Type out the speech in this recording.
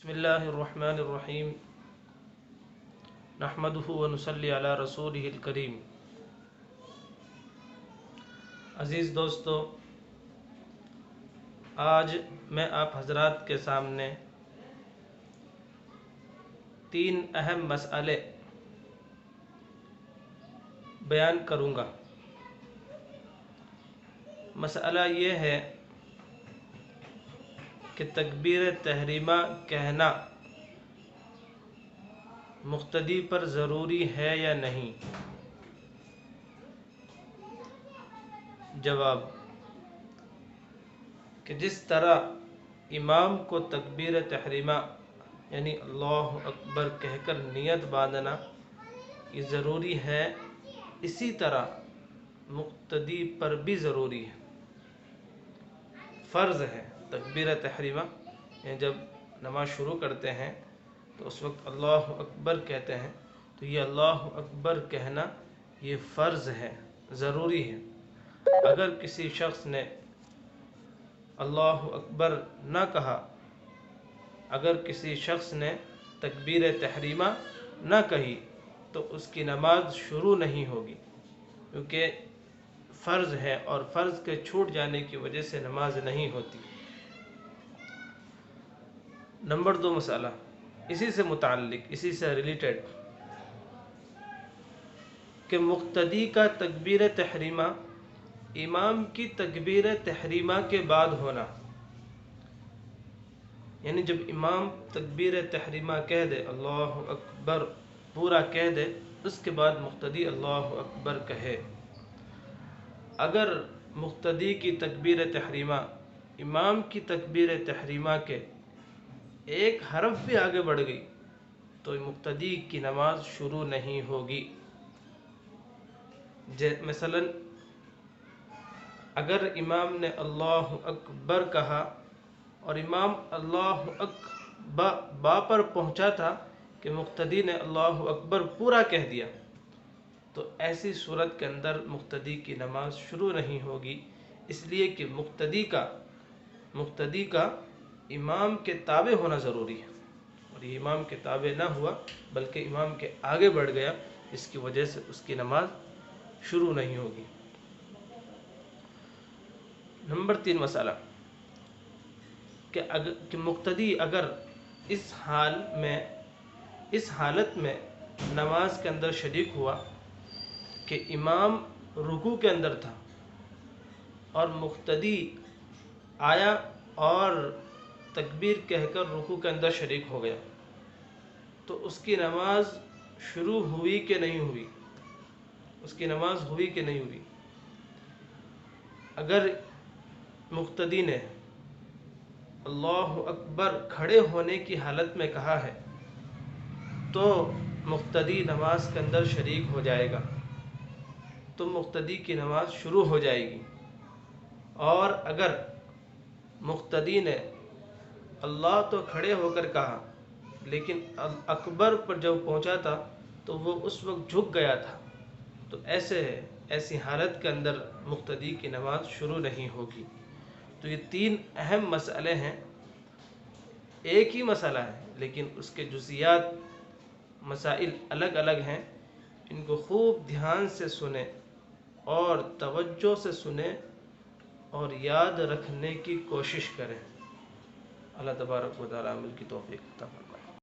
बिस्मिल्लाहिर्रहमानिर्रहीम नहमदुहु व नुसल्ली अला रसूलिहिल करीम। अज़ीज़ दोस्तों, आज मैं आप हज़रात के सामने तीन अहम मसले बयान करूँगा। मसला ये है कि तकबीर तहरीमा कहना मुक़्तदी पर ज़रूरी है या नहीं। जवाब कि जिस तरह इमाम को तकबीर तहरीमा यानी अल्लाहु अकबर कहकर नियत बांधना ये ज़रूरी है, इसी तरह मुक़्तदी पर भी ज़रूरी है, फ़र्ज़ है। तकबीर तहरीमा यानी जब नमाज शुरू करते हैं तो उस वक्त अल्लाहु अकबर कहते हैं, तो ये अल्लाहु अकबर कहना ये फ़र्ज़ है, ज़रूरी है। अगर किसी शख्स ने अल्लाहु अकबर ना कहा, अगर किसी शख्स ने तकबीर तहरीमा ना कही तो उसकी नमाज शुरू नहीं होगी, क्योंकि फ़र्ज़ है और फ़र्ज़ के छूट जाने की वजह से नमाज नहीं होती। नंबर 2 मसाला इसी से मुताल्लिक, इसी से रिलेटेड, कि मुक़्तदी का तकबीर तहरीमा इमाम की तकबीर तहरीमा के बाद होना। यानी जब इमाम तकबीर तहरीमा कह दे, अल्लाहु अकबर पूरा कह दे, उसके बाद मुक़्तदी अल्लाहु अकबर कहे। अगर मुक़्तदी की तकबीर तहरीमा इमाम की तकबीर तहरीमा के एक हरफ भी आगे बढ़ गई तो मुक़्तदी की नमाज शुरू नहीं होगी। मसलन अगर इमाम ने अल्लाहु अकबर कहा और इमाम अल्लाहु अकबर बा पर पहुंचा था कि मुक़्तदी ने अल्लाहु अकबर पूरा कह दिया, तो ऐसी सूरत के अंदर मुक़्तदी की नमाज शुरू नहीं होगी, इसलिए कि मुक़्तदी का इमाम के ताबे होना ज़रूरी है। और ये इमाम के ताबे ना हुआ बल्कि इमाम के आगे बढ़ गया, इसकी वजह से उसकी नमाज शुरू नहीं होगी। नंबर 3 मसाला कि मुक़्तदी अगर इस हालत में नमाज के अंदर शरीक हुआ कि इमाम रुकू के अंदर था और मुक़्तदी आया और तकबीर कहकर रुकू के अंदर शरीक हो गया, तो उसकी नमाज शुरू हुई कि नहीं हुई, उसकी नमाज हुई कि नहीं हुई। अगर मुक़्तदी ने अल्लाहु अकबर खड़े होने की हालत में कहा है तो मुक़्तदी नमाज के अंदर शरीक हो जाएगा, तो मुक़्तदी की नमाज शुरू हो जाएगी। और अगर मुक़्तदी ने अल्लाह तो खड़े होकर कहा लेकिन अकबर पर जब पहुंचा था तो वो उस वक्त झुक गया था, तो ऐसी हालत के अंदर मुक़्तदी की नमाज शुरू नहीं होगी। तो ये 3 अहम मसले हैं, एक ही मसला है लेकिन उसके जुज़ियात मसाइल अलग अलग हैं। इनको खूब ध्यान से सुने और तवज्जो से सुने और याद रखने की कोशिश करें। अल्लाह तबारक व तआला अमल की तौफीक अता फरमाए।